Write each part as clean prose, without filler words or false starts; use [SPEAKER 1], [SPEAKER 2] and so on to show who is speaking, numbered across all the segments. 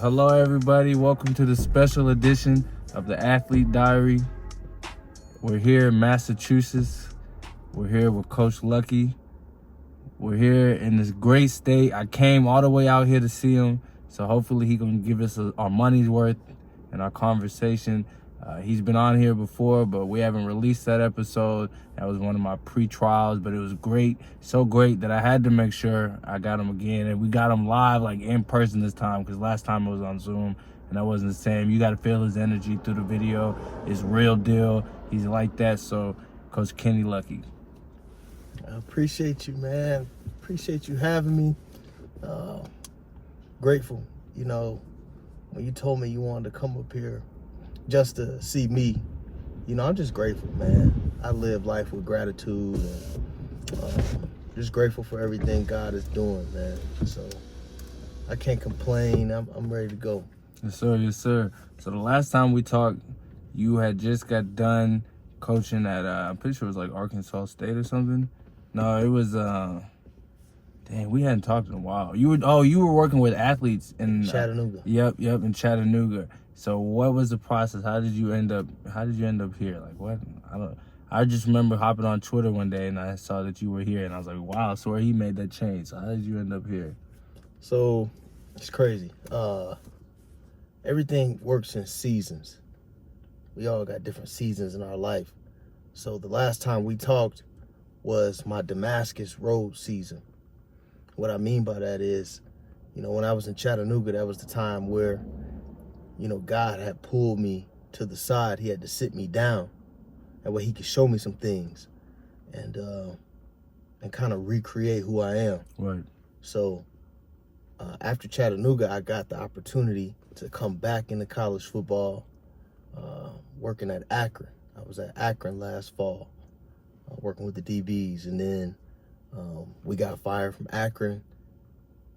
[SPEAKER 1] Hello, everybody. Welcome to the special edition of the Athlete Diary. We're here in Massachusetts. We're here with Coach Lucky. We're here in this great state. I came all the way out here to see him, so hopefully he's going to give us our money's worth in our conversation. He's been on here before, but we haven't released that episode. That was one of my pre-trials, but it was great. So great that I had to make sure I got him again. And we got him live, like in person this time, because last time it was on Zoom, and that wasn't the same. You got to feel his energy through the video. It's real deal. He's like that. So, Coach Kenny Lucky.
[SPEAKER 2] I appreciate you, man. Appreciate you having me. Grateful. You know, when you told me you wanted to come up here just to see me, you know, I'm just grateful, man. I live life with gratitude and just grateful for everything God is doing, man. So I can't complain. I'm ready to go.
[SPEAKER 1] Yes, sir. Yes, sir. So the last time we talked, you had just got done coaching at, I'm pretty sure it was like Arkansas State or something. No, it was, dang, we hadn't talked in a while. You were working with athletes in
[SPEAKER 2] Chattanooga.
[SPEAKER 1] Yep, in Chattanooga. So what was the process? How did you end up here? Like what? I just remember hopping on Twitter one day and I saw that you were here and I was like, wow, I swear he made that change. So how did you end up here?
[SPEAKER 2] So it's crazy. Everything works in seasons. We all got different seasons in our life. So the last time we talked was my Damascus Road season. What I mean by that is, you know, when I was in Chattanooga, that was the time where, you know, God had pulled me to the side. He had to sit me down. That way he could show me some things and kind of recreate who I am.
[SPEAKER 1] Right.
[SPEAKER 2] So after Chattanooga, I got the opportunity to come back into college football, working at Akron. I was at Akron last fall, working with the DBs. And then we got fired from Akron.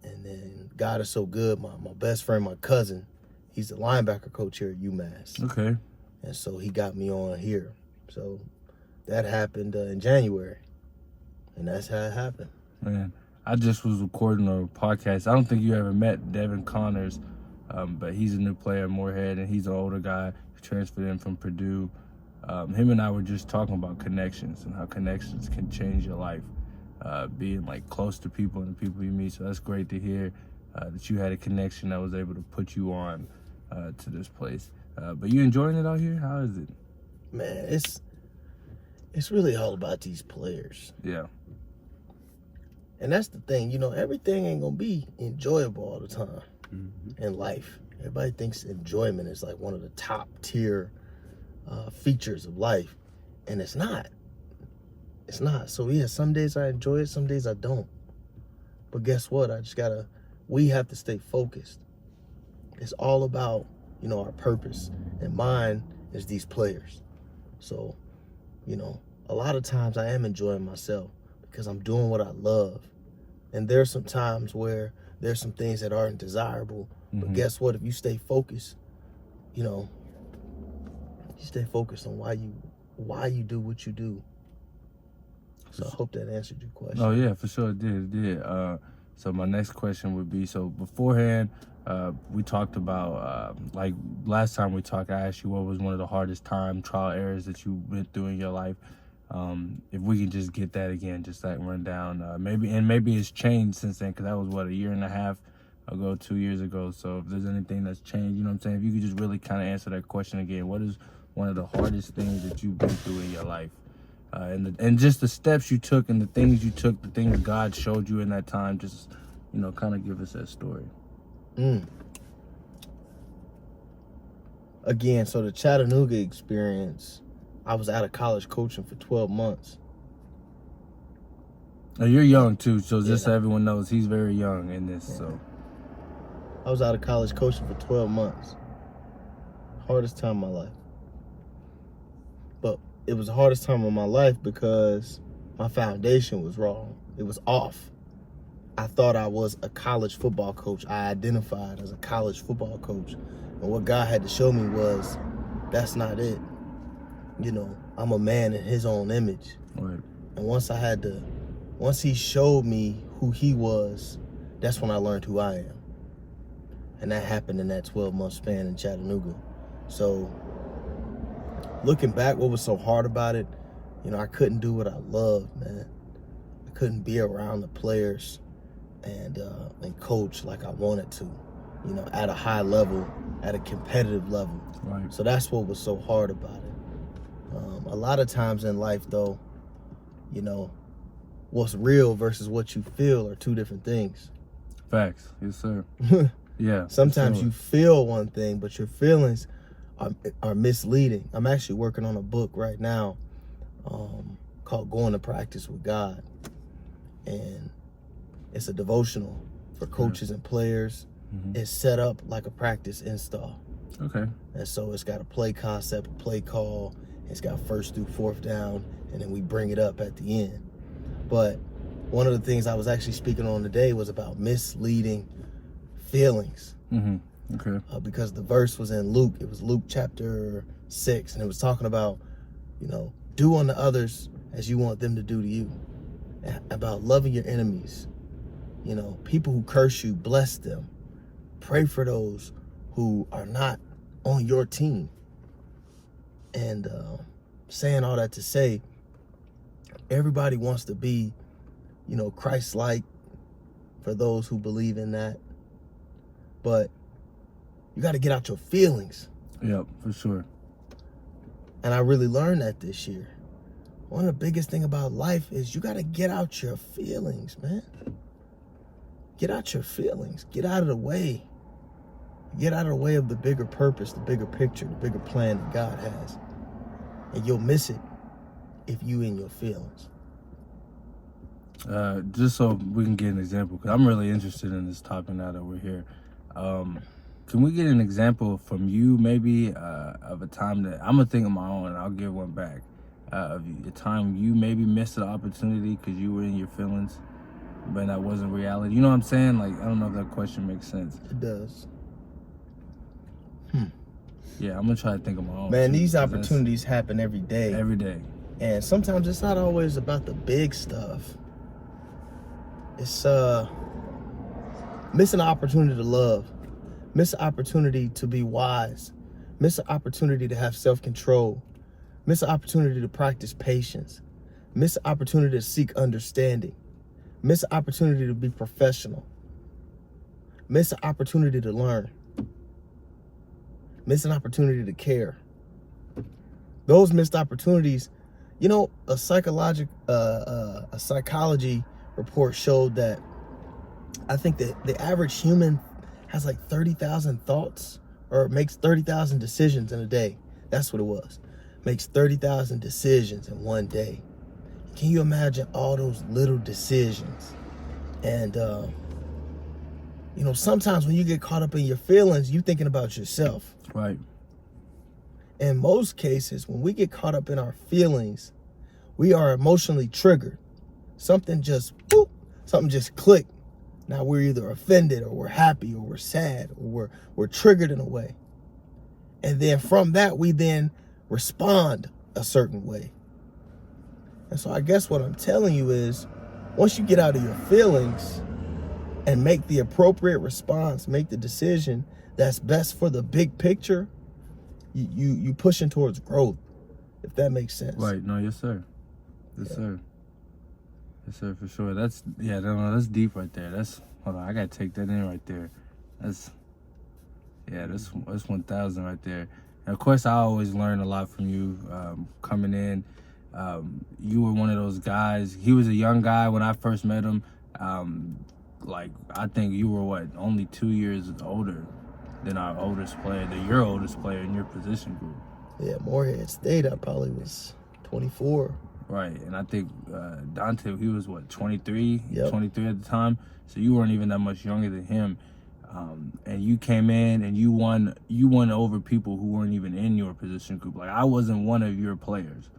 [SPEAKER 2] And then God is so good. My best friend, my cousin, he's the linebacker coach here at UMass.
[SPEAKER 1] Okay.
[SPEAKER 2] And so he got me on here. So that happened in January. And that's how it happened.
[SPEAKER 1] Man, I just was recording a podcast. I don't think you ever met Devin Connors, but he's a new player at Moorhead, and he's an older guy who transferred in from Purdue. Him and I were just talking about connections and how connections can change your life, being like close to people and the people you meet. So that's great to hear that you had a connection that was able to put you on to this place. But you enjoying it out here? How is it?
[SPEAKER 2] Man, it's really all about these players.
[SPEAKER 1] Yeah.
[SPEAKER 2] And that's the thing, you know, everything ain't gonna be enjoyable all the time in life. Everybody thinks enjoyment is like one of the top tier features of life, and it's not. It's not. So yeah, some days I enjoy it, some days I don't. But guess what? We have to stay focused. It's all about, you know, our purpose, and mine is these players. So, you know, a lot of times I am enjoying myself because I'm doing what I love. And there's some times where there's some things that aren't desirable. But guess what? If you stay focused, you know, you stay focused on why you do what you do. So I hope that answered your question.
[SPEAKER 1] Oh, yeah, for sure it did. So my next question would be, so beforehand, we talked about, like last time we talked, I asked you what was one of the hardest trial errors that you went through in your life. If we can just get that again, just that rundown, maybe it's changed since then, because that was a year and a half ago, 2 years ago. So if there's anything that's changed, you know what I'm saying? If you could just really kind of answer that question again, what is one of the hardest things that you've been through in your life? And just the steps you took and the things you took, the things God showed you in that time, just, you know, kind of give us that story.
[SPEAKER 2] Again, so the Chattanooga experience, I was out of college coaching for 12 months.
[SPEAKER 1] Now, you're young too, so just so everyone knows, he's very young in this. Yeah. So
[SPEAKER 2] I was out of college coaching for 12 months. Hardest time of my life. But it was the hardest time of my life because my foundation was wrong. It was off. I thought I was a college football coach. I identified as a college football coach. And what God had to show me was, that's not it. You know, I'm a man in his own image.
[SPEAKER 1] Right.
[SPEAKER 2] And once he showed me who he was, that's when I learned who I am. And that happened in that 12-month span in Chattanooga. So looking back, what was so hard about it, I couldn't do what I loved, man. I couldn't be around the players and coach like I wanted to, at a high level, at a competitive level.
[SPEAKER 1] Right.
[SPEAKER 2] So that's what was so hard about it. A lot of times in life, though, what's real versus what you feel are two different things.
[SPEAKER 1] Facts. Yes, sir. Yeah.
[SPEAKER 2] Sometimes you feel one thing, but your feelings are misleading. I'm actually working on a book right now called Going to Practice with God. And it's a devotional for coaches and players. Mm-hmm. It's set up like a practice install.
[SPEAKER 1] Okay.
[SPEAKER 2] And so it's got a play concept, a play call. It's got first through fourth down, and then we bring it up at the end. But one of the things I was actually speaking on today was about misleading feelings.
[SPEAKER 1] Mm-hmm. Okay.
[SPEAKER 2] Because the verse was in Luke. It was Luke chapter 6, and it was talking about, do unto others as you want them to do to you. About loving your enemies. People who curse you, bless them. Pray for those who are not on your team. And saying all that to say, everybody wants to be, Christ-like for those who believe in that. But you got to get out your feelings.
[SPEAKER 1] Yep, for sure.
[SPEAKER 2] And I really learned that this year. One of the biggest thing about life is you got to get out your feelings, man. Get out your feelings. Get out of the way. Get out of the way of the bigger purpose, the bigger picture, the bigger plan that God has. And you'll miss it if you in your feelings.
[SPEAKER 1] Just so we can get an example, because I'm really interested in this topic now that we're here. Can we get an example from you, maybe, of a time that I'm going to think of my own, and I'll give one back, of a time you maybe missed an opportunity because you were in your feelings, but that wasn't reality? You know what I'm saying? Like, I don't know if that question makes sense.
[SPEAKER 2] It does.
[SPEAKER 1] Yeah, I'm going to try to think of my own.
[SPEAKER 2] Man, these opportunities happen every day.
[SPEAKER 1] Every day.
[SPEAKER 2] And sometimes it's not always about the big stuff. It's miss an opportunity to love. Miss an opportunity to be wise. Miss an opportunity to have self-control. Miss an opportunity to practice patience. Miss an opportunity to seek understanding. Miss an opportunity to be professional. Miss an opportunity to learn. Miss an opportunity to care. Those missed opportunities, a psychology report showed that I think that the average human has like 30,000 thoughts, or makes 30,000 decisions in a day. That's what it was. Makes 30,000 decisions in one day. Can you imagine all those little decisions? And, sometimes when you get caught up in your feelings, you thinking about yourself.
[SPEAKER 1] Right.
[SPEAKER 2] In most cases, when we get caught up in our feelings, we are emotionally triggered. Something just clicked. Now we're either offended, or we're happy, or we're sad, or we're triggered in a way. And then from that, we then respond a certain way. And so I guess what I'm telling you is, once you get out of your feelings and make the appropriate response, make the decision that's best for the big picture, you pushing towards growth, if that makes sense.
[SPEAKER 1] Right. No, yes, sir. Yes, sir. Yes, sir, for sure. That's deep right there. Hold on, I gotta take that in right there. That's 1,000 right there. And of course, I always learn a lot from you coming in. You were one of those guys. He was a young guy when I first met him. I think you were only 2 years older than our oldest player, your oldest player in your position group.
[SPEAKER 2] Yeah, Morehead State, I probably was 24.
[SPEAKER 1] Right, and I think Dante, he was 23,
[SPEAKER 2] Yep.
[SPEAKER 1] 23 at the time. So you weren't even that much younger than him. And you came in and you won over people who weren't even in your position group. Like, I wasn't one of your players,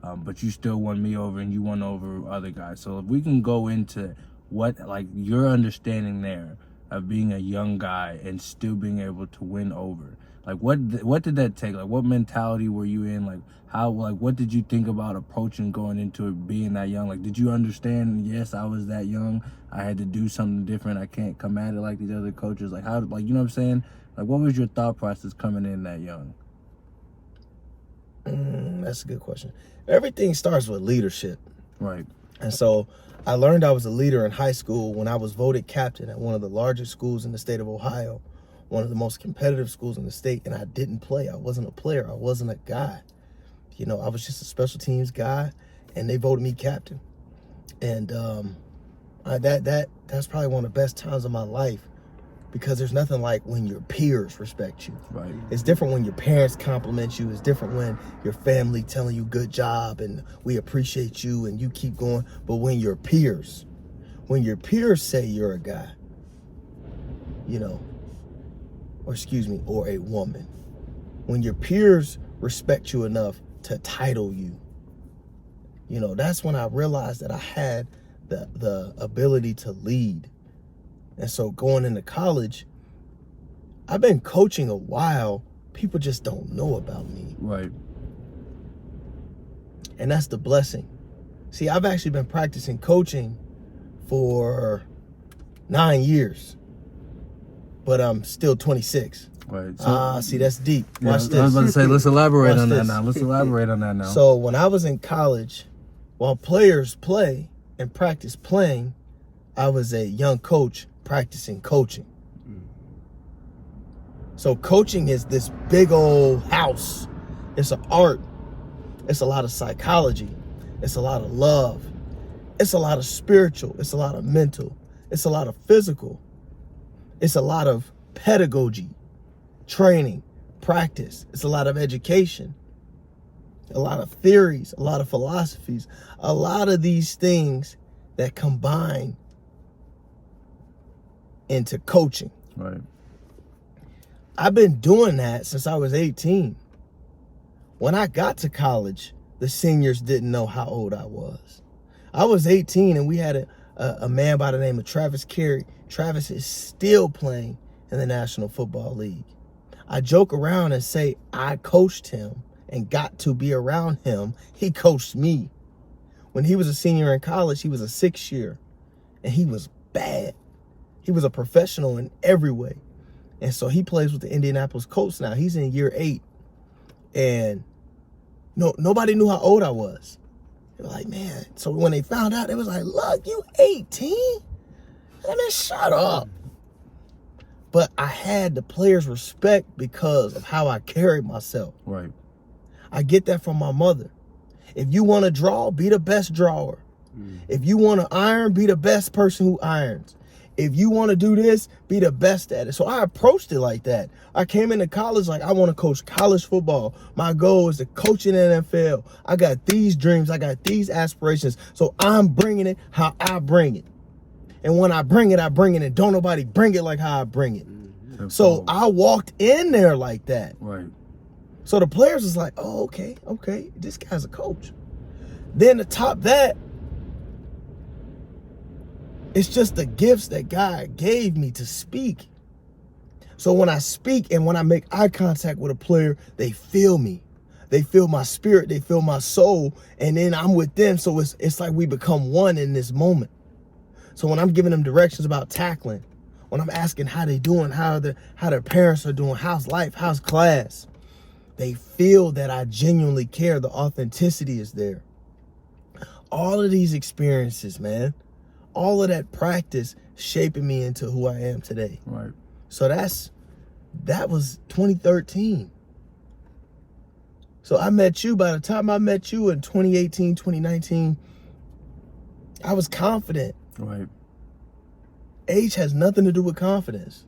[SPEAKER 1] but you still won me over, and you won over other guys. So if we can go into your understanding there of being a young guy and still being able to win over. Like, what did that take? Like, what mentality were you in? Like, what did you think about approaching going into it being that young? Like, did you understand, yes, I was that young, I had to do something different, I can't come at it like these other coaches? Like, you know what I'm saying? Like, what was your thought process coming in that young?
[SPEAKER 2] That's a good question. Everything starts with leadership.
[SPEAKER 1] Right.
[SPEAKER 2] And so I learned I was a leader in high school when I was voted captain at one of the largest schools in the state of Ohio, one of the most competitive schools in the state, and I didn't play. I wasn't a player. I wasn't a guy. You know, I was just a special teams guy, and they voted me captain. And that's probably one of the best times of my life, because there's nothing like when your peers respect you.
[SPEAKER 1] Right.
[SPEAKER 2] It's different when your parents compliment you. It's different when your family telling you good job and we appreciate you and you keep going. But when your peers say you're a guy, you know, or a woman, when your peers respect you enough to title you, you know, that's when I realized that I had the ability to lead. And so going into college, I've been coaching a while. People just don't know about me.
[SPEAKER 1] Right.
[SPEAKER 2] And that's the blessing. See, I've actually been practicing coaching for 9 years, but I'm still 26.
[SPEAKER 1] Right. So,
[SPEAKER 2] see, that's deep. Watch this.
[SPEAKER 1] I was about to say, let's elaborate
[SPEAKER 2] Watch
[SPEAKER 1] on that
[SPEAKER 2] this.
[SPEAKER 1] now. Let's elaborate on that now.
[SPEAKER 2] So when I was in college, while players play and practice playing, I was a young coach practicing coaching. So coaching is this big old house. It's an art. It's a lot of psychology. It's a lot of love. It's a lot of spiritual. It's a lot of mental. It's a lot of physical. It's a lot of pedagogy, training, practice. It's a lot of education, a lot of theories, a lot of philosophies, a lot of these things that combine into coaching.
[SPEAKER 1] Right.
[SPEAKER 2] I've been doing that since I was 18. When I got to college, the seniors didn't know how old I was. I was 18 and we had a man by the name of Travis Carey. Travis is still playing in the National Football League. I joke around and say I coached him and got to be around him. He coached me. When he was a senior in college, he was a 6th year and he was bad. He was a professional in every way. And so he plays with the Indianapolis Colts now. He's in year 8. And nobody knew how old I was. They were like, man. So when they found out, it was like, look, you 18? I mean, shut up. But I had the players' respect because of how I carried myself.
[SPEAKER 1] Right.
[SPEAKER 2] I get that from my mother. If you want to draw, be the best drawer. If you want to iron, be the best person who irons. If you want to do this, be the best at it. So I approached it like that. I came into college like, I want to coach college football. My goal is to coach in the NFL. I got these dreams. I got these aspirations. So I'm bringing it how I bring it. And when I bring it, and don't nobody bring it like how I bring it. So I walked in there like that.
[SPEAKER 1] Right.
[SPEAKER 2] So the players was like, oh, okay, this guy's a coach. Then to top that, it's just the gifts that God gave me to speak. So when I speak and when I make eye contact with a player, they feel me. They feel my spirit. They feel my soul. And then I'm with them. So it's like we become one in this moment. So when I'm giving them directions about tackling, when I'm asking how they doing, how their parents are doing, how's life, how's class, they feel that I genuinely care. The authenticity is there. All of these experiences, man, all of that practice shaping me into who I am today.
[SPEAKER 1] Right.
[SPEAKER 2] So that was 2013. So I met you, by the time I met you in 2018, 2019, I was confident.
[SPEAKER 1] Right.
[SPEAKER 2] Age has nothing to do with confidence.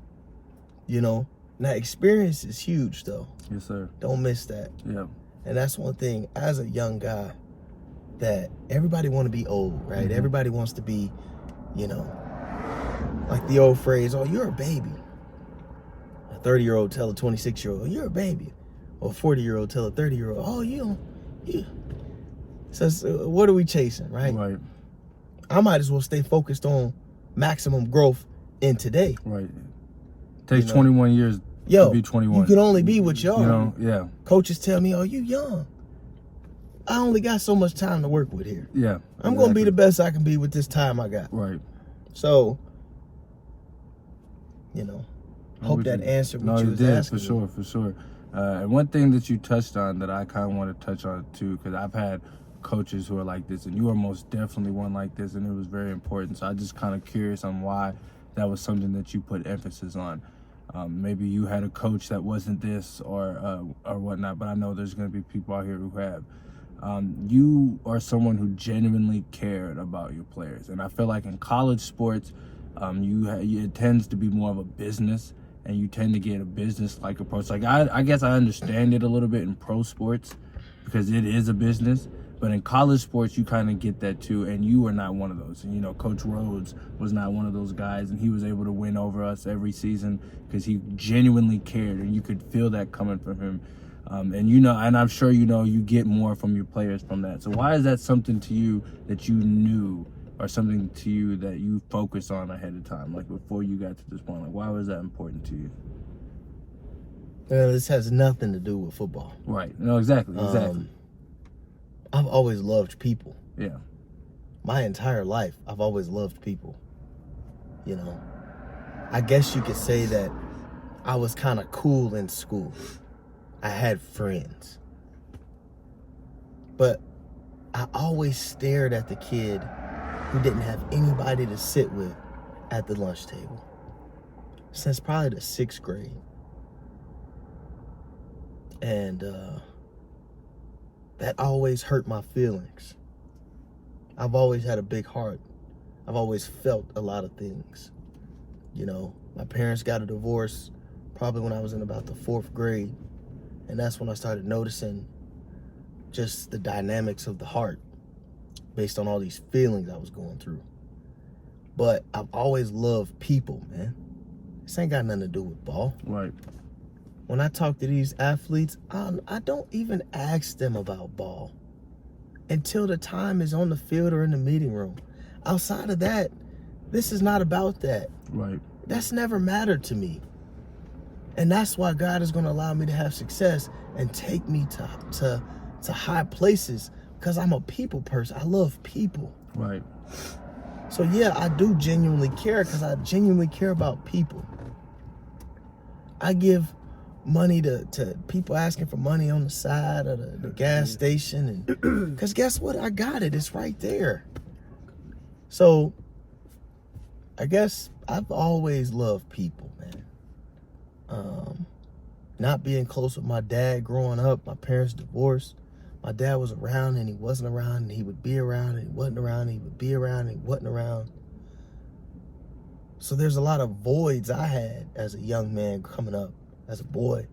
[SPEAKER 2] You know? Now, experience is huge, though.
[SPEAKER 1] Yes, sir.
[SPEAKER 2] Don't miss that.
[SPEAKER 1] Yeah.
[SPEAKER 2] And that's one thing, as a young guy, that everybody want to be old, right?
[SPEAKER 1] Mm-hmm.
[SPEAKER 2] Everybody wants to be, you know, like the old phrase, oh, you're a baby. A 30-year-old tell a 26-year-old, oh, you're a baby. Or a 40-year-old tell a 30-year-old, oh, you. So what are we chasing, right?
[SPEAKER 1] Right.
[SPEAKER 2] I might as well stay focused on maximum growth in today.
[SPEAKER 1] Right. Takes 21 years
[SPEAKER 2] Yo,
[SPEAKER 1] be 21.
[SPEAKER 2] You can only be what you are.
[SPEAKER 1] You know, yeah.
[SPEAKER 2] Coaches tell me, oh, you young. I only got so much time to work with here.
[SPEAKER 1] Yeah.
[SPEAKER 2] I'm going to be the best I can be with this time I got.
[SPEAKER 1] Right.
[SPEAKER 2] So, you know, hope that answered what you was asking.
[SPEAKER 1] For sure. And one thing that you touched on that I kind of want to touch on too, because I've had coaches who are like this, and you are most definitely one like this, and it was very important. So I'm just kind of curious on why that was something that you put emphasis on. Maybe you had a coach that wasn't this or whatnot, but I know there's going to be people out here who have. You are someone who genuinely cared about your players, and I feel like in college sports, it tends to be more of a business, and you tend to get a business-like approach. Like I guess I understand it a little bit in pro sports because it is a business, but in college sports you kind of get that too, and you are not one of those. And you know, Coach Rhodes was not one of those guys, and he was able to win over us every season because he genuinely cared, and you could feel that coming from him. And you know, and I'm sure you know, you get more from your players from that. So why is that something to you that you knew, or something to you that you focused on ahead of time, like before you got to this point? Like, why was that important to you?
[SPEAKER 2] This has nothing to do with football.
[SPEAKER 1] Right. No, exactly.
[SPEAKER 2] I've always loved people.
[SPEAKER 1] Yeah.
[SPEAKER 2] My entire life, I've always loved people. You know, I guess you could say that I was kind of cool in school. I had friends. But I always stared at the kid who didn't have anybody to sit with at the lunch table since probably the 6th grade. And that always hurt my feelings. I've always had a big heart. I've always felt a lot of things. You know, my parents got a divorce probably when I was in about the 4th grade. And that's when I started noticing just the dynamics of the heart based on all these feelings I was going through. But I've always loved people, man. This ain't got nothing to do with ball.
[SPEAKER 1] Right.
[SPEAKER 2] When I talk to these athletes, I don't even ask them about ball until the time is on the field or in the meeting room. Outside of that, this is not about that.
[SPEAKER 1] Right.
[SPEAKER 2] That's never mattered to me. And that's why God is going to allow me to have success and take me to high places, because I'm a people person. I love people.
[SPEAKER 1] Right.
[SPEAKER 2] So yeah, I do genuinely care, because I genuinely care about people. I give money to people asking for money on the side of the gas station, and because guess what? I got it. It's right there. So I guess I've always loved people, man. Not being close with my dad growing up, my parents divorced. My dad was around and he wasn't around, and he would be around and he wasn't around, and he would be around and he wasn't around. So there's a lot of voids I had as a young man coming up, as a boy.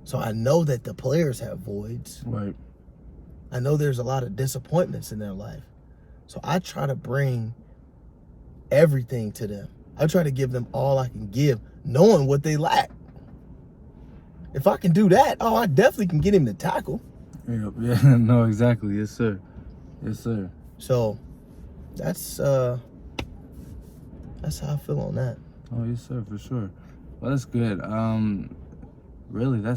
[SPEAKER 2] So I know that the players have voids.
[SPEAKER 1] Right.
[SPEAKER 2] I know there's a lot of disappointments in their life. So I try to bring everything to them. I try to give them all I can give, knowing what they lack. If I can do that, I definitely can get him to tackle.
[SPEAKER 1] Yeah, no, exactly. Yes, sir. Yes, sir.
[SPEAKER 2] So that's how I feel on that.
[SPEAKER 1] Oh, yes, sir, for sure. Well, that's good. Really, hold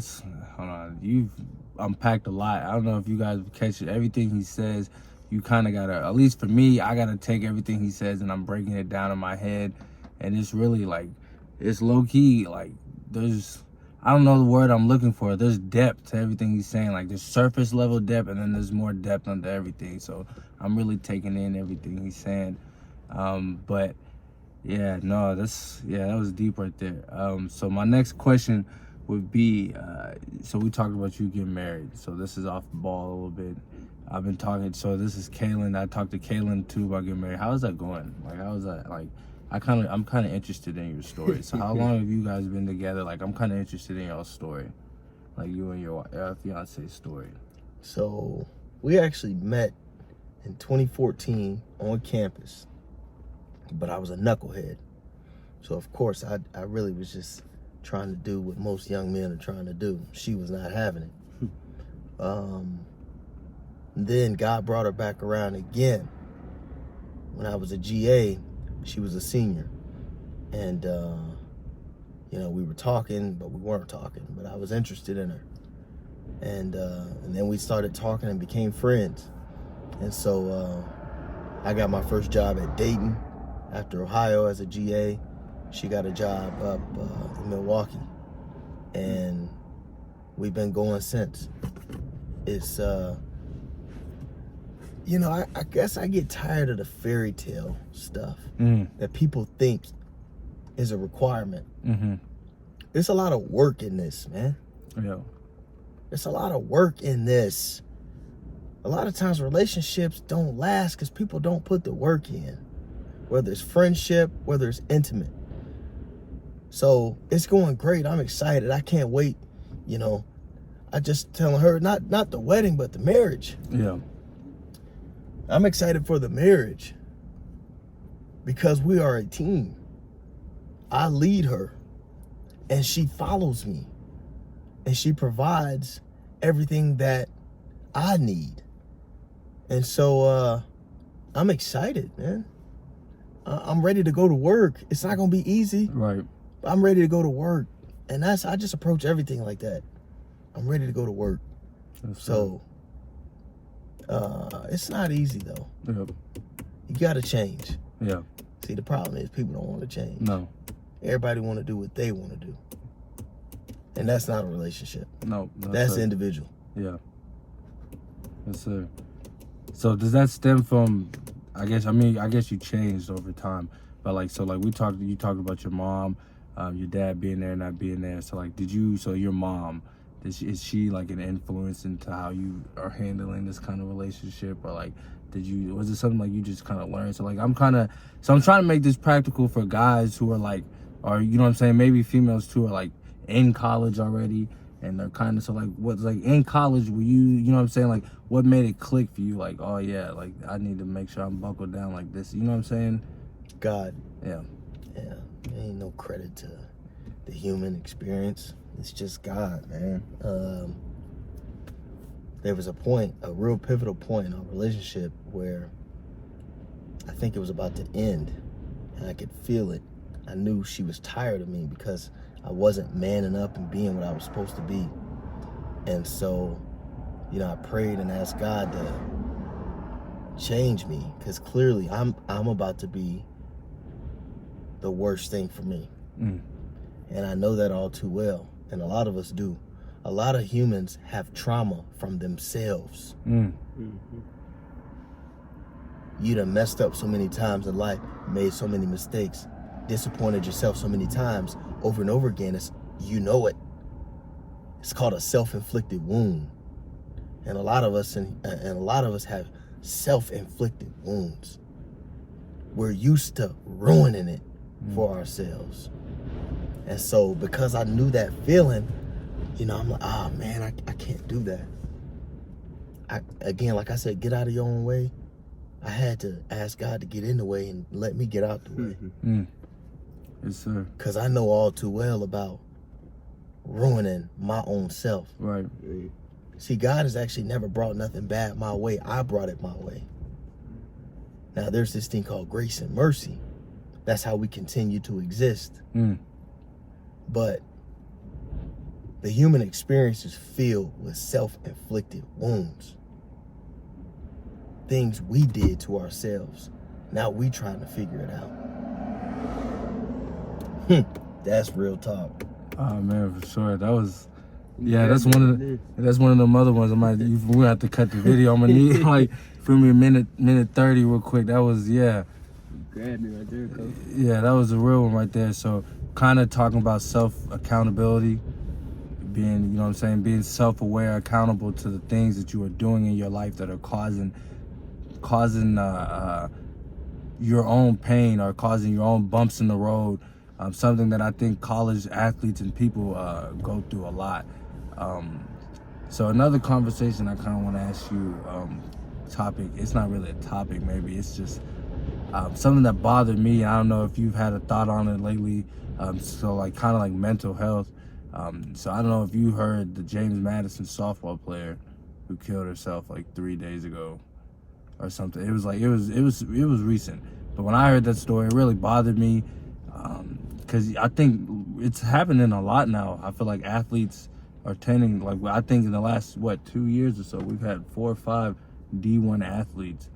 [SPEAKER 1] on. You've unpacked a lot. I don't know if you guys catch it. Everything he says, you kind of gotta, at least for me, I gotta take everything he says and I'm breaking it down in my head. And it's really like, it's low key, like I don't know the word I'm looking for. There's depth to everything he's saying. Like, there's surface level depth, and then there's more depth under everything. So I'm really taking in everything he's saying. But yeah, no, that was deep right there. So my next question would be, so we talked about you getting married. So this is off the ball a little bit. I've been talking, so this is Kaylin. I talked to Kaylin too about getting married. How's that going? Like, how is that? Like, I'm kind of interested in your story. So how long have you guys been together? Like, I'm kind of interested in y'all's story, like you and your fiance's story.
[SPEAKER 2] So we actually met in 2014 on campus, but I was a knucklehead. So of course I really was just trying to do what most young men are trying to do. She was not having it. Then God brought her back around again. When I was a GA, she was a senior. And we were talking, but we weren't talking. But I was interested in her, and then we started talking and became friends. And so I got my first job at Dayton after Ohio as a GA. She got a job up in Milwaukee, and we've been going since. It's I guess I get tired of the fairy tale stuff that people think is a requirement. There's a lot of work in this, man.
[SPEAKER 1] Yeah.
[SPEAKER 2] There's a lot of work in this. A lot of times relationships don't last because people don't put the work in, whether it's friendship, whether it's intimate. So it's going great. I'm excited. I can't wait. I just telling her, not the wedding, but the marriage.
[SPEAKER 1] Yeah.
[SPEAKER 2] I'm excited for the marriage because we are a team. I lead her and she follows me and she provides everything that I need. And so I'm excited, man. I'm ready to go to work. It's not going to be easy.
[SPEAKER 1] Right.
[SPEAKER 2] But I'm ready to go to work. And I just approach everything like that. I'm ready to go to work. So it's not easy though.
[SPEAKER 1] Yep.
[SPEAKER 2] You gotta change.
[SPEAKER 1] Yeah.
[SPEAKER 2] See, the problem is people don't want to change.
[SPEAKER 1] No.
[SPEAKER 2] Everybody want to do what they want to do, and that's not a relationship.
[SPEAKER 1] No.
[SPEAKER 2] That's individual.
[SPEAKER 1] Yeah. Yes, sir. So does that stem from? I guess you changed over time, but you talked about your mom, your dad being there, not being there. So your mom. Is she like an influence into how you are handling this kind of relationship, or was it something like you just kind of learned? So I'm trying to make this practical for guys who are or you know what I'm saying, maybe females too are in college already, and they're kind of what's in college were you know what I'm saying, what made it click for you, oh yeah, I need to make sure I'm buckled down like this, you know what I'm saying?
[SPEAKER 2] God.
[SPEAKER 1] Yeah.
[SPEAKER 2] There ain't no credit to the human experience. It's just God, man. There was a real pivotal point in our relationship where I think it was about to end, and I could feel it. I knew she was tired of me because I wasn't manning up and being what I was supposed to be. And so, I prayed and asked God to change me, because clearly I'm about to be the worst thing for me. And I know that all too well. And a lot of us do. A lot of humans have trauma from themselves. You done messed up so many times in life, made so many mistakes, disappointed yourself so many times over and over again. It's called a self-inflicted wound. And a lot of us have self-inflicted wounds. We're used to ruining it for ourselves. And so because I knew that feeling, I'm like, man, I can't do that. Like I said, get out of your own way. I had to ask God to get in the way and let me get out the way.
[SPEAKER 1] Yes, sir.
[SPEAKER 2] Because I know all too well about ruining my own self.
[SPEAKER 1] Right.
[SPEAKER 2] See, God has actually never brought nothing bad my way. I brought it my way. Now, there's this thing called grace and mercy. That's how we continue to exist. But the human experience is filled with self-inflicted wounds. Things we did to ourselves. Now we trying to figure it out. That's real talk.
[SPEAKER 1] Oh man, for sure. That was, that's one of them other ones. We're gonna have to cut the video. I'm gonna need for me a minute 30 real quick. That was
[SPEAKER 3] You grabbed me right there, Coach.
[SPEAKER 1] Yeah, that was a real one right there. So kind of talking about self-accountability, being, being self-aware, accountable to the things that you are doing in your life that are causing your own pain or causing your own bumps in the road. Something that I think college athletes and people go through a lot. So another conversation I kind of want to ask you, topic, it's not really a topic, maybe it's just something that bothered me. I don't know if you've had a thought on it lately. So kind of mental health. So I don't know if you heard the James Madison softball player who killed herself 3 days ago or something. It was recent. But when I heard that story, it really bothered me. because I think it's happening a lot now. I feel like athletes are tending, like, I think in the last 2 years or so, we've had 4 or 5 D1 athletes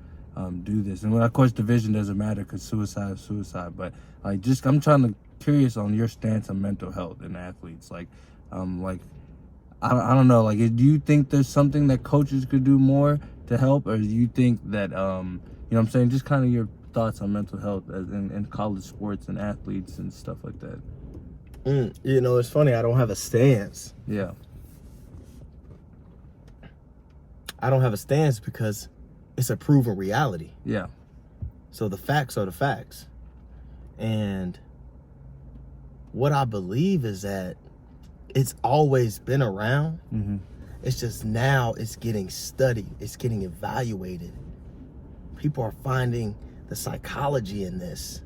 [SPEAKER 1] do this. And of course, division doesn't matter because suicide is suicide. But like, just I'm curious on your stance on mental health in athletes. Like, I don't know. Like, do you think there's something that coaches could do more to help, or do you think that you know what I'm saying? Just kind of your thoughts on mental health in college sports and athletes and stuff like that.
[SPEAKER 2] You know, it's funny. I don't have a stance.
[SPEAKER 1] Yeah.
[SPEAKER 2] I don't have a stance because it's a proven reality.
[SPEAKER 1] Yeah.
[SPEAKER 2] So the facts are the facts. And what I believe is that it's always been around.
[SPEAKER 1] Mm-hmm.
[SPEAKER 2] It's just now it's getting studied. It's getting evaluated. People are finding the psychology in this.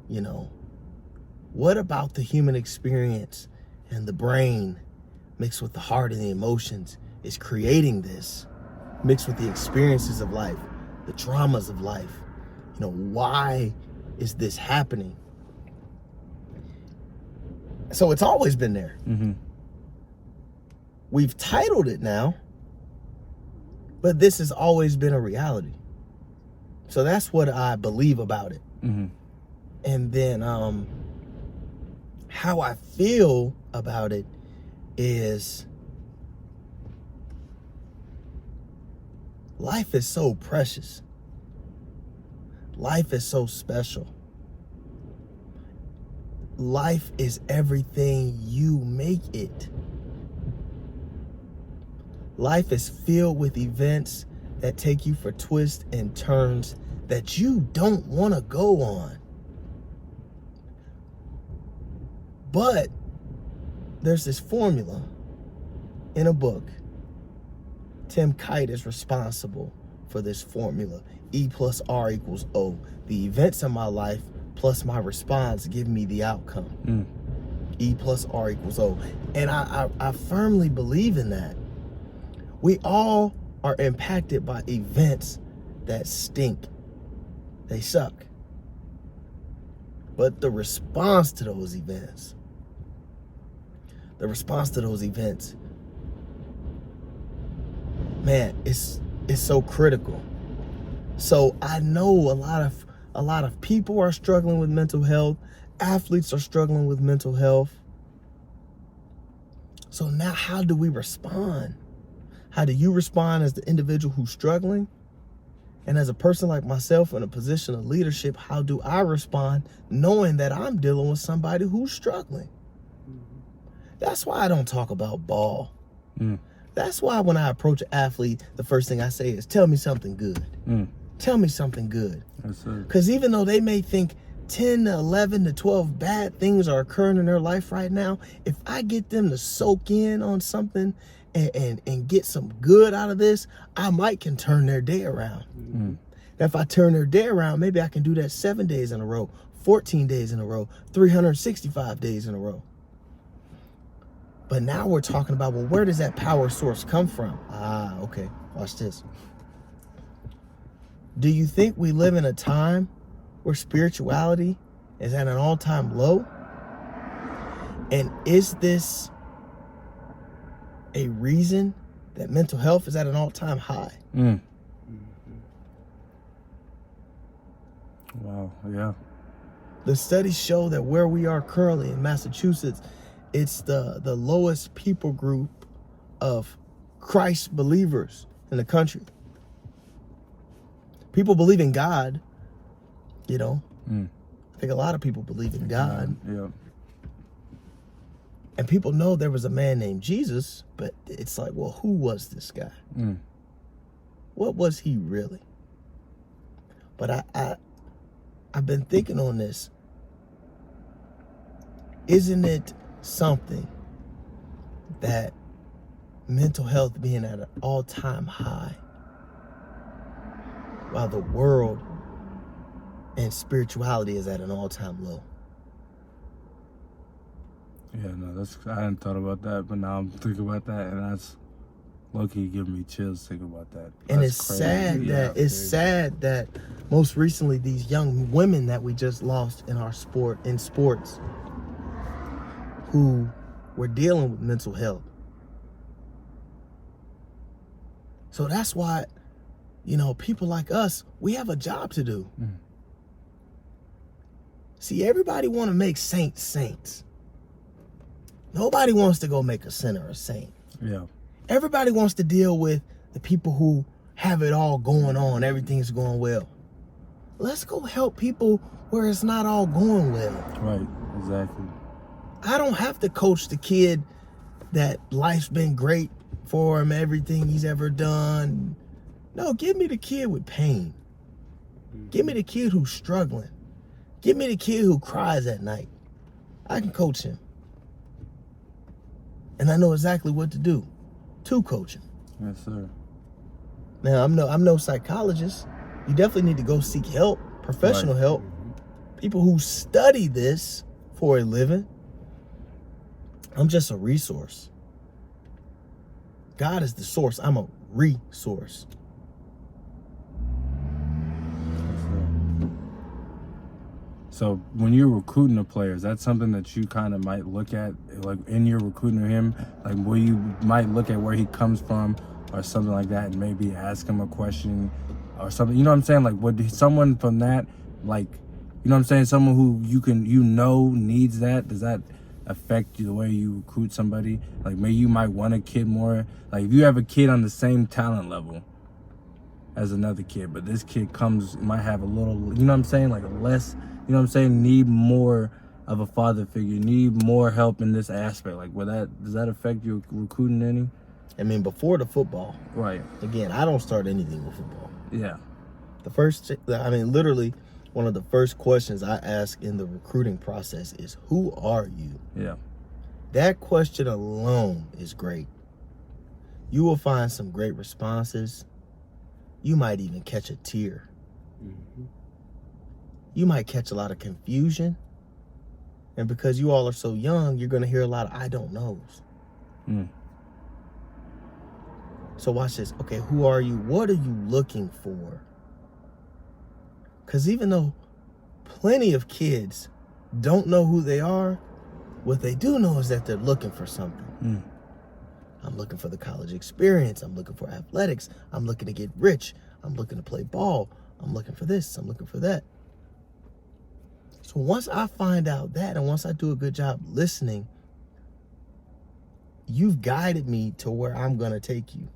[SPEAKER 2] You know, what about the human experience and the brain mixed with the heart and the emotions is creating this, mixed with the experiences of life, the traumas of life? You know, why is this happening? So it's always been there.
[SPEAKER 1] Mm-hmm.
[SPEAKER 2] We've titled it now, but this has always been a reality. So that's what I believe about it.
[SPEAKER 1] Mm-hmm.
[SPEAKER 2] And then how I feel about it is life is so precious. Life is so special. Life is everything you make it. Life is filled with events that take you for twists and turns that you don't want to go on. But there's this formula in a book. Tim Kite is responsible for this formula. E plus R equals O. The events in my life plus my response give me the outcome. E plus R equals O. And I firmly believe in that. We all are impacted by events that stink. They suck. But the response to those events, man, it's so critical. So I know a lot of people are struggling with mental health. Athletes are struggling with mental health. So now how do we respond? How do you respond as the individual who's struggling? And as a person like myself in a position of leadership, how do I respond knowing that I'm dealing with somebody who's struggling? That's why I don't talk about ball. That's why when I approach an athlete, the first thing I say is, tell me something good. Tell me something good. Because even though they may think 10 to 11 to 12 bad things are occurring in their life right now, if I get them to soak in on something and get some good out of this, I might can turn their day around. Now, if I turn their day around, maybe I can do that 7 days in a row, 14 days in a row, 365 days in a row. But now we're talking about, well, where does that power source come from? Okay, watch this. Do you think we live in a time where spirituality is at an all-time low? And is this a reason that mental health is at an all-time high?
[SPEAKER 1] Wow, yeah.
[SPEAKER 2] The studies show that where we are currently in Massachusetts, it's the lowest people group of Christ believers in the country. People believe in God, you know. I think a lot of people believe in God.
[SPEAKER 1] Yeah.
[SPEAKER 2] And people know there was a man named Jesus, but it's like, well, who was this guy? What was he really? But I've been thinking on this. Isn't it something that mental health being at an all-time high while the world and spirituality is at an all-time low?
[SPEAKER 1] Yeah, no, I hadn't thought about that, but now I'm thinking about that, and Low-key giving me chills thinking about that.
[SPEAKER 2] And
[SPEAKER 1] That's
[SPEAKER 2] it's
[SPEAKER 1] crazy.
[SPEAKER 2] sad that
[SPEAKER 3] Yeah,
[SPEAKER 2] it's sad that most recently these young women that we just lost in our sports who were dealing with mental health. So that's why, people like us, we have a job to do. See, everybody want to make saints. Nobody wants to go make a sinner a saint.
[SPEAKER 1] Yeah.
[SPEAKER 2] Everybody wants to deal with the people who have it all going on. Everything's going well. Let's go help people where it's not all going well.
[SPEAKER 1] Right. Exactly.
[SPEAKER 2] I don't have to coach the kid that life's been great for him, everything he's ever done. No, give me the kid with pain. Give me the kid who's struggling. Give me the kid who cries at night. I can coach him. And I know exactly what to do to coach him.
[SPEAKER 1] Yes, sir.
[SPEAKER 2] Now, I'm no psychologist. You definitely need to go seek help, professional help. People who study this for a living. I'm just a resource. God is the source. I'm a resource.
[SPEAKER 1] So when you're recruiting a player, is that something that you kind of might look at, like in your recruiting of him, like where you might look at where he comes from or something like that and maybe ask him a question or something, you know what I'm saying? Like would someone from that, like, you know what I'm saying, someone who needs that, does that affect the way you recruit somebody? Like maybe you might want a kid more, like if you have a kid on the same talent level as another kid, but this kid might have a little, you know what I'm saying, like a less, you know what I'm saying, need more of a father figure, need more help in this aspect. Like, does that affect your recruiting any?
[SPEAKER 2] I mean, before the football.
[SPEAKER 1] Right.
[SPEAKER 2] Again, I don't start anything with football.
[SPEAKER 1] Yeah.
[SPEAKER 2] Literally, one of the first questions I ask in the recruiting process is, who are you?
[SPEAKER 1] Yeah.
[SPEAKER 2] That question alone is great. You will find some great responses. You might even catch a tear. You might catch a lot of confusion. And because you all are so young, you're going to hear a lot of I don't knows. So watch this. Okay, who are you? What are you looking for? Because even though plenty of kids don't know who they are, what they do know is that they're looking for something. I'm looking for the college experience. I'm looking for athletics. I'm looking to get rich. I'm looking to play ball. I'm looking for this. I'm looking for that. So once I find out that, and once I do a good job listening, you've guided me to where I'm going to take you.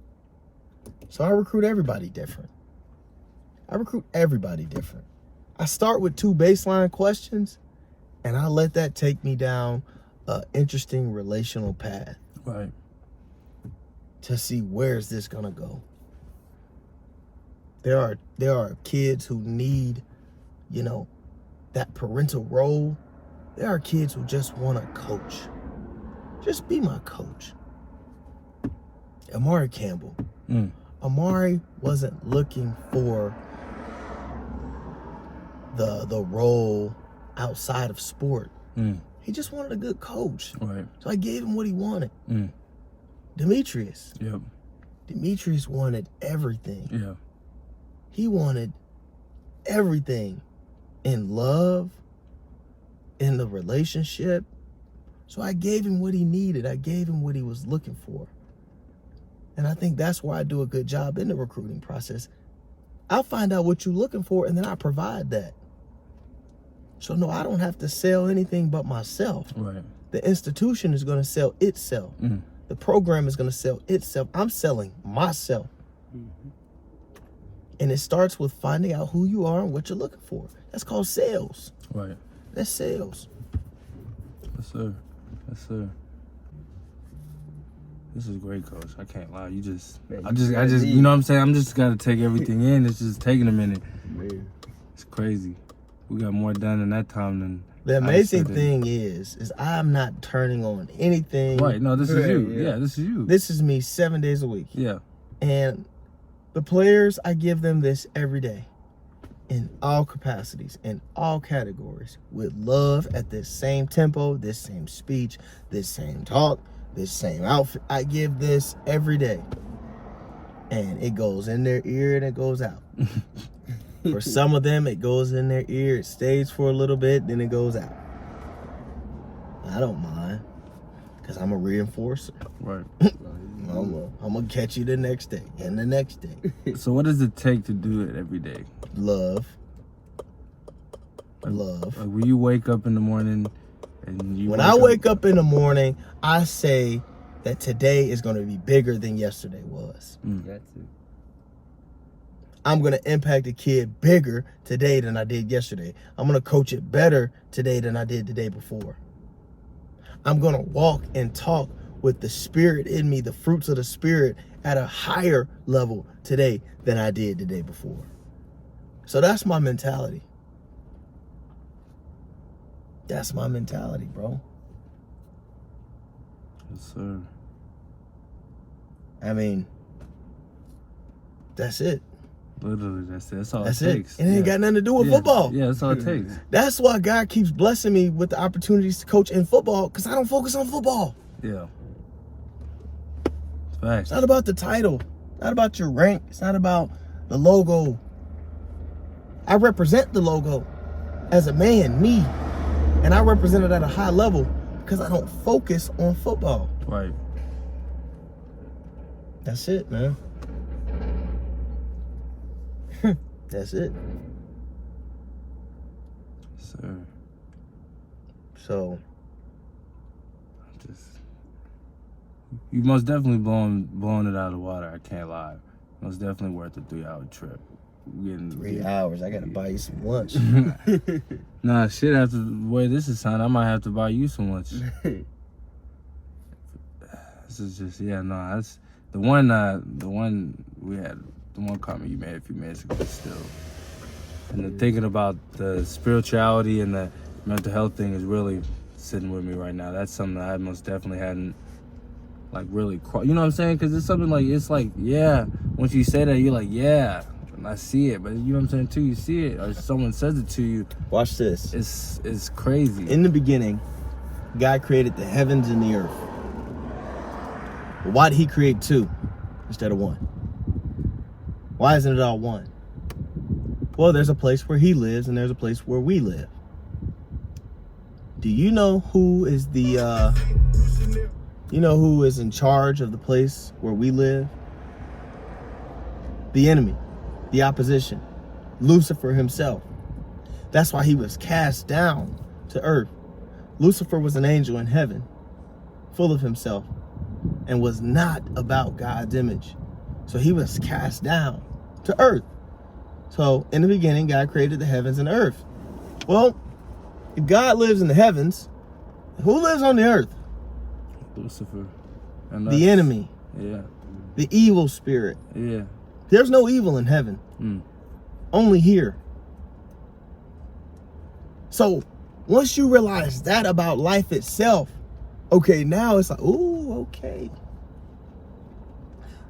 [SPEAKER 2] So I recruit everybody different. I start with 2 baseline questions, and I let that take me down an interesting relational path.
[SPEAKER 1] Right.
[SPEAKER 2] To see where's this going to go. There are kids who need, that parental role. There are kids who just want to coach. Just be my coach. Amari Campbell. Amari wasn't looking for the role outside of sport. He just wanted a good coach.
[SPEAKER 1] Right.
[SPEAKER 2] So I gave him what he wanted. Demetrius.
[SPEAKER 1] Yep.
[SPEAKER 2] Demetrius wanted everything.
[SPEAKER 1] Yeah.
[SPEAKER 2] He wanted everything in love, in the relationship. So I gave him what he needed. I gave him what he was looking for. And I think that's where I do a good job in the recruiting process. I'll find out what you're looking for, and then I provide that. So no, I don't have to sell anything but myself.
[SPEAKER 1] Right.
[SPEAKER 2] The institution is going to sell itself. The program is going to sell itself. I'm selling myself. And it starts with finding out who you are and what you're looking for. That's called sales.
[SPEAKER 1] Right.
[SPEAKER 2] That's sales.
[SPEAKER 1] Yes, sir. Yes, sir. This is great, Coach. I can't lie. You just, you know what I'm saying? I'm just got to take everything in. It's just taking a minute.
[SPEAKER 3] Man.
[SPEAKER 1] It's crazy. We got more done in that time than...
[SPEAKER 2] The amazing thing is I'm not turning on anything.
[SPEAKER 1] Right. No, this is you. Yeah, this is you.
[SPEAKER 2] This is me 7 days a week.
[SPEAKER 1] Yeah.
[SPEAKER 2] And the players, I give them this every day. In all capacities, in all categories. With love, at this same tempo, this same speech, this same talk, this same outfit. I give this every day. and it goes in their ear and it goes out. For some of them, it goes in their ear, it stays for a little bit, then it goes out. I don't mind, because I'm a reinforcer.
[SPEAKER 1] Right.
[SPEAKER 2] I'm going to catch you the next day and the next day.
[SPEAKER 1] So what does it take to do it every day?
[SPEAKER 2] Love. Love.
[SPEAKER 1] Like when you wake up in the morning and you...
[SPEAKER 2] When I wake up in the morning, I say that today is going to be bigger than yesterday was.
[SPEAKER 3] That's it.
[SPEAKER 2] I'm going to impact a kid bigger today than I did yesterday. I'm going to coach it better today than I did the day before. I'm going to walk and talk with the spirit in me, the fruits of the spirit, at a higher level today than I did the day before. So that's my mentality. That's my mentality, bro.
[SPEAKER 1] Yes, sir.
[SPEAKER 2] I mean, that's it.
[SPEAKER 1] Literally, that's it. That's all
[SPEAKER 2] That's
[SPEAKER 1] it
[SPEAKER 2] it.
[SPEAKER 1] takes.
[SPEAKER 2] It ain't got nothing to do with football.
[SPEAKER 1] Yeah, that's all it takes.
[SPEAKER 2] That's why God keeps blessing me with the opportunities to coach in football, because I don't focus on football.
[SPEAKER 1] Yeah. Facts.
[SPEAKER 2] It's not about the title, not about your rank. It's not about the logo. I represent the logo as a man, me, and I represent it at a high level because I don't focus on football.
[SPEAKER 1] Right.
[SPEAKER 2] That's it, man. That's it.
[SPEAKER 1] Sir.
[SPEAKER 2] So,
[SPEAKER 1] You most definitely blowing it out of the water. I can't lie. Most definitely worth a 3-hour trip.
[SPEAKER 2] 3 hours. I gotta buy you some lunch.
[SPEAKER 1] Nah, shit. After the way this is sounding, I might have to buy you some lunch. This is just that's the one we had. The one comment you made a few minutes ago still. And the thinking about the spirituality and the mental health thing is really sitting with me right now. That's something that I most definitely hadn't really, you know what I'm saying? Because it's something once you say that, you're like, yeah, and I see it. But you know what I'm saying too, you see it, or someone says it to you.
[SPEAKER 2] Watch this.
[SPEAKER 1] It's crazy.
[SPEAKER 2] In the beginning, God created the heavens and the earth. But why did he create two instead of one? Why isn't it all one? Well, there's a place where he lives and there's a place where we live. Do you know who is who is in charge of the place where we live? The enemy, the opposition, Lucifer himself. That's why he was cast down to earth. Lucifer was an angel in heaven, full of himself, and was not about God's image. So he was cast down to earth. So in the beginning, God created the heavens and the earth. Well, if God lives in the heavens, who lives on the earth?
[SPEAKER 1] Lucifer. And
[SPEAKER 2] the enemy.
[SPEAKER 1] Yeah.
[SPEAKER 2] The evil spirit.
[SPEAKER 1] Yeah.
[SPEAKER 2] There's no evil in heaven. Only here. So once you realize that about life itself, okay, now it's like, ooh, okay.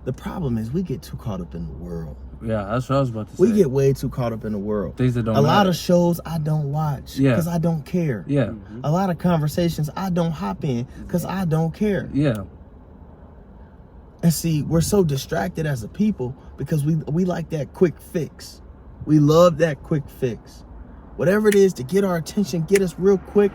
[SPEAKER 2] The problem is we get too caught up in the world.
[SPEAKER 1] Yeah, that's what I was about to say.
[SPEAKER 2] We get way too caught up in the world.
[SPEAKER 1] Things that don't
[SPEAKER 2] A lot
[SPEAKER 1] matter.
[SPEAKER 2] of shows I don't watch because I don't care.
[SPEAKER 1] Yeah.
[SPEAKER 2] A lot of conversations I don't hop in because I don't care.
[SPEAKER 1] Yeah.
[SPEAKER 2] And see, we're so distracted as a people because we like that quick fix. We love that quick fix. Whatever it is to get our attention, get us real quick.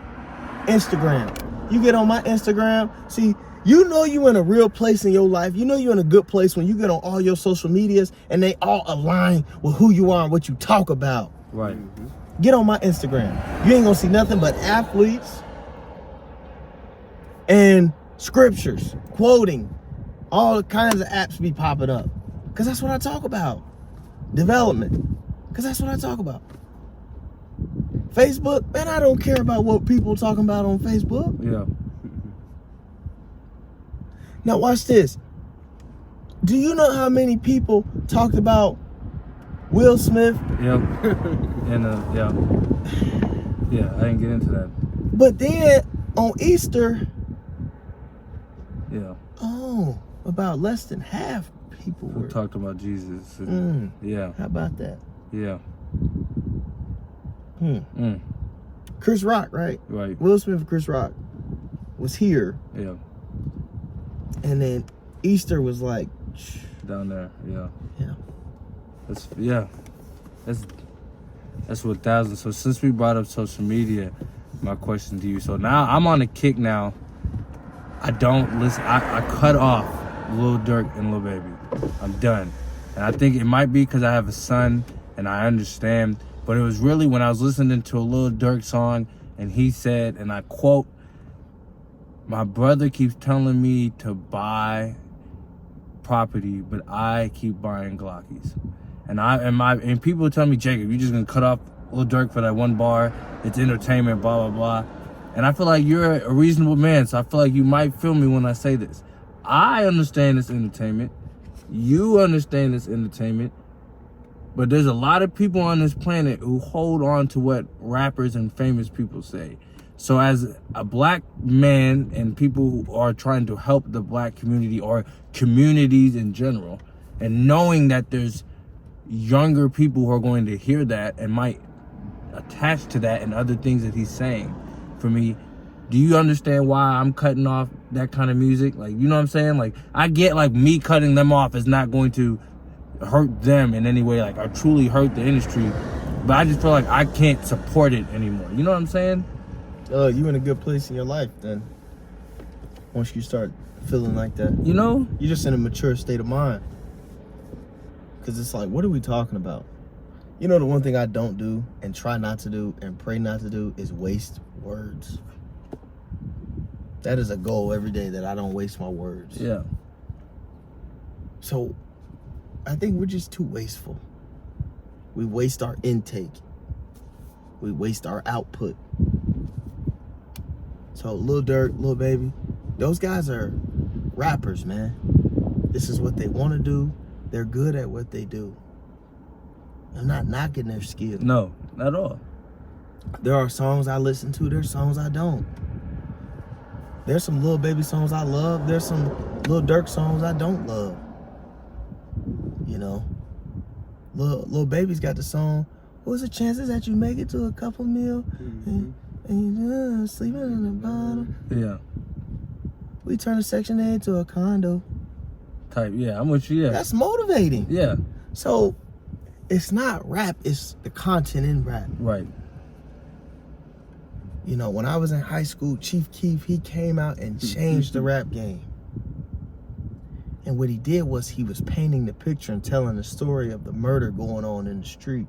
[SPEAKER 2] Instagram. You get on my Instagram, see, you know you in a real place in your life. You know you're in a good place when you get on all your social medias and they all align with who you are and what you talk about.
[SPEAKER 1] Right.
[SPEAKER 2] Get on my Instagram. You ain't gonna see nothing but athletes and scriptures, quoting. All kinds of apps be popping up. Because that's what I talk about. Development. Because that's what I talk about. Facebook, man, I don't care about what people talking about on Facebook.
[SPEAKER 1] Yeah.
[SPEAKER 2] Now watch this. Do you know how many people talked about Will Smith?
[SPEAKER 1] Yeah. And yeah, I didn't get into that.
[SPEAKER 2] But then on Easter, about less than half people
[SPEAKER 1] We
[SPEAKER 2] were.
[SPEAKER 1] talked about Jesus. And, yeah.
[SPEAKER 2] How about that?
[SPEAKER 1] Yeah.
[SPEAKER 2] Chris Rock, right?
[SPEAKER 1] Right.
[SPEAKER 2] Will Smith and Chris Rock was here.
[SPEAKER 1] Yeah.
[SPEAKER 2] And then Easter was like
[SPEAKER 1] down there. Yeah.
[SPEAKER 2] Yeah.
[SPEAKER 1] That's what thousands. So since we brought up social media, my question to you. So now I'm on a kick now. I don't listen. I cut off Lil Durk and Lil Baby. I'm done. And I think it might be because I have a son and I understand. But it was really when I was listening to a Lil Durk song and he said, and I quote, "My brother keeps telling me to buy property, but I keep buying Glockies." And people tell me, "Jacob, you're just gonna cut off Lil Durk for that one bar. It's entertainment, blah, blah, blah." And I feel like you're a reasonable man, so I feel like you might feel me when I say this. I understand it's entertainment. You understand it's entertainment. But there's a lot of people on this planet who hold on to what rappers and famous people say. So as a black man and people who are trying to help the black community or communities in general, and knowing that there's younger people who are going to hear that and might attach to that and other things that he's saying, for me, do you understand why I'm cutting off that kind of music? Like, you know what I'm saying? Like, I get like me cutting them off is not going to hurt them in any way, like, or truly hurt the industry, but I just feel like I can't support it anymore. You know what I'm saying?
[SPEAKER 2] You in a good place in your life then. Once you start feeling like that,
[SPEAKER 1] you know,
[SPEAKER 2] you're just in a mature state of mind. Because it's like, what are we talking about? You know, the one thing I don't do and try not to do and pray not to do is waste words. That is a goal every day, that I don't waste my words.
[SPEAKER 1] Yeah.
[SPEAKER 2] So I think we're just too wasteful. We waste our intake. We waste our output. So Lil Durk, Lil Baby, those guys are rappers, man. This is what they want to do. They're good at what they do. I'm not knocking their skill.
[SPEAKER 1] No, not at all.
[SPEAKER 2] There are songs I listen to. There's songs I don't. There's some Lil Baby songs I love. There's some Lil Durk songs I don't love. You know, Lil Baby's got the song, "What's the chances that you make it to a couple meal and you sleeping in the bottom?
[SPEAKER 1] Yeah.
[SPEAKER 2] We turn a Section 8 to a condo."
[SPEAKER 1] Type, yeah, I'm with you, yeah.
[SPEAKER 2] That's motivating.
[SPEAKER 1] Yeah.
[SPEAKER 2] So it's not rap, it's the content in rap.
[SPEAKER 1] Right.
[SPEAKER 2] You know, when I was in high school, Chief Keef, he came out and changed the rap game. And what he did was he was painting the picture and telling the story of the murder going on in the street.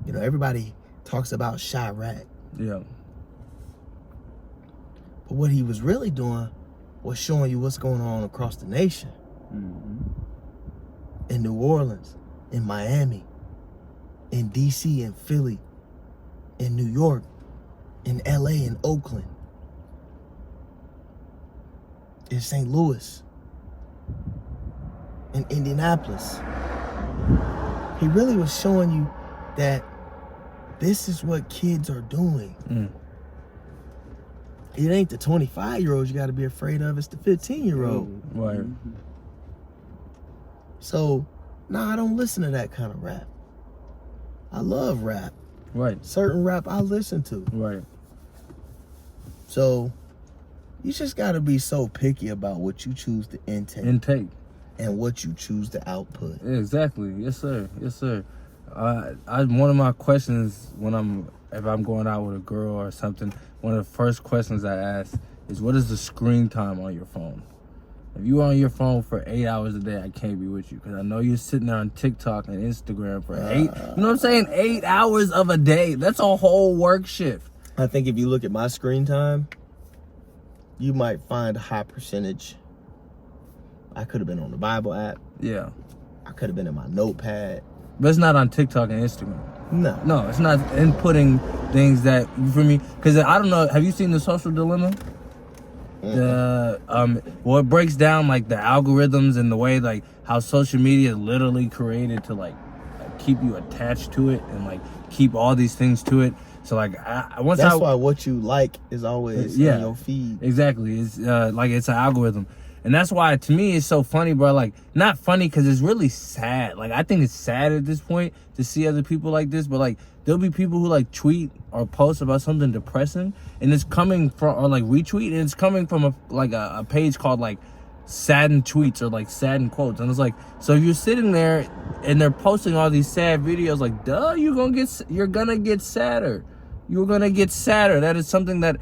[SPEAKER 2] You know, everybody talks about Chirac.
[SPEAKER 1] Yeah.
[SPEAKER 2] But what he was really doing was showing you what's going on across the nation. In New Orleans, in Miami, in DC, in Philly, in New York, in LA, in Oakland, in St. Louis, in Indianapolis. He really was showing you that this is what kids are doing. It ain't the 25-year-olds you got to be afraid of, it's the 15-year-old.
[SPEAKER 1] Right.
[SPEAKER 2] So, I don't listen to that kind of rap. I love rap.
[SPEAKER 1] Right.
[SPEAKER 2] Certain rap I listen to.
[SPEAKER 1] Right.
[SPEAKER 2] So, you just got to be so picky about what you choose to intake. And what you choose to output.
[SPEAKER 1] Exactly. Yes, sir. Yes, sir. One of my questions if I'm going out with a girl or something, one of the first questions I ask is, what is the screen time on your phone? If you're on your phone for 8 hours a day, I can't be with you, because I know you're sitting there on TikTok and Instagram for 8. You know what I'm saying? 8 hours of a day. That's a whole work shift.
[SPEAKER 2] I think if you look at my screen time, you might find a high percentage. I could have been on the Bible app.
[SPEAKER 1] Yeah.
[SPEAKER 2] I could have been in my notepad.
[SPEAKER 1] But it's not on TikTok and Instagram.
[SPEAKER 2] No,
[SPEAKER 1] it's not inputting things that, for me, because I don't know, have you seen The Social Dilemma? It breaks down like the algorithms and the way like how social media is literally created to like keep you attached to it and like keep all these things to it. So like that's
[SPEAKER 2] why what you like is always in your feed.
[SPEAKER 1] Exactly. It's like it's an algorithm. And that's why, to me, it's so funny, bro. Like, not funny because it's really sad. Like, I think it's sad at this point to see other people like this. But, like, there'll be people who, like, tweet or post about something depressing. And it's coming from, or, like, retweet. And it's coming from, a page called, like, saddened tweets or like saddened quotes. And it's like, so you're sitting there and they're posting all these sad videos, like, duh, you're gonna get sadder. You're gonna get sadder. That is something that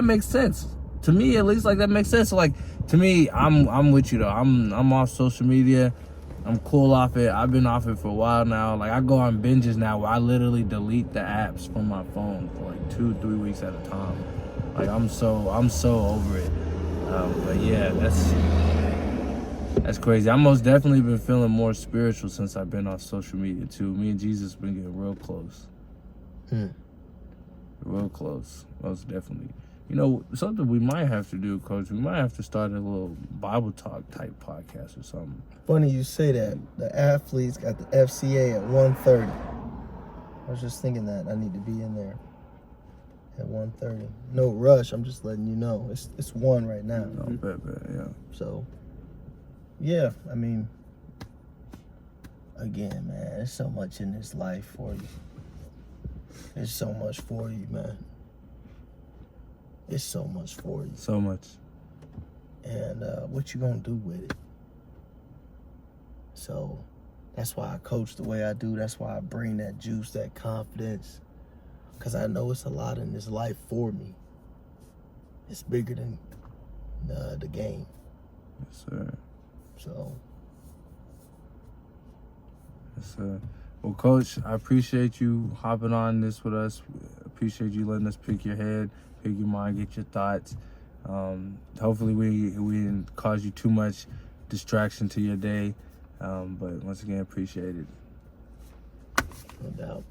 [SPEAKER 1] makes sense. To me, at least, like, that makes sense. So, like, to me, I'm with you though. I'm off social media. I'm cool off it. I've been off it for a while now. Like, I go on binges now where I literally delete the apps from my phone for like 2-3 weeks at a time. Like, I'm so over it. But yeah, that's crazy. I most definitely been feeling more spiritual since I've been on social media too. Me and Jesus been getting real close. Real close, most definitely. You know, something we might have to do, Coach, we might have to start a little Bible talk type podcast or something.
[SPEAKER 2] Funny you say that. The athletes got the FCA at 1:30. I was just thinking that I need to be in there at 1:30. No rush. I'm just letting you know. It's 1 right now.
[SPEAKER 1] Oh, bet, yeah.
[SPEAKER 2] So, yeah, I mean, again, man, there's so much in this life for you. There's so much for you, man. It's so much for you.
[SPEAKER 1] So much.
[SPEAKER 2] And what you gonna do with it? So that's why I coach the way I do. That's why I bring that juice, that confidence. Because I know it's a lot in this life for me. It's bigger than the game.
[SPEAKER 1] Yes, sir.
[SPEAKER 2] So.
[SPEAKER 1] Yes, sir. Well, Coach, I appreciate you hopping on this with us. Appreciate you letting us pick your head, pick your mind, get your thoughts. Hopefully we didn't cause you too much distraction to your day. But once again, appreciate it.
[SPEAKER 2] No doubt.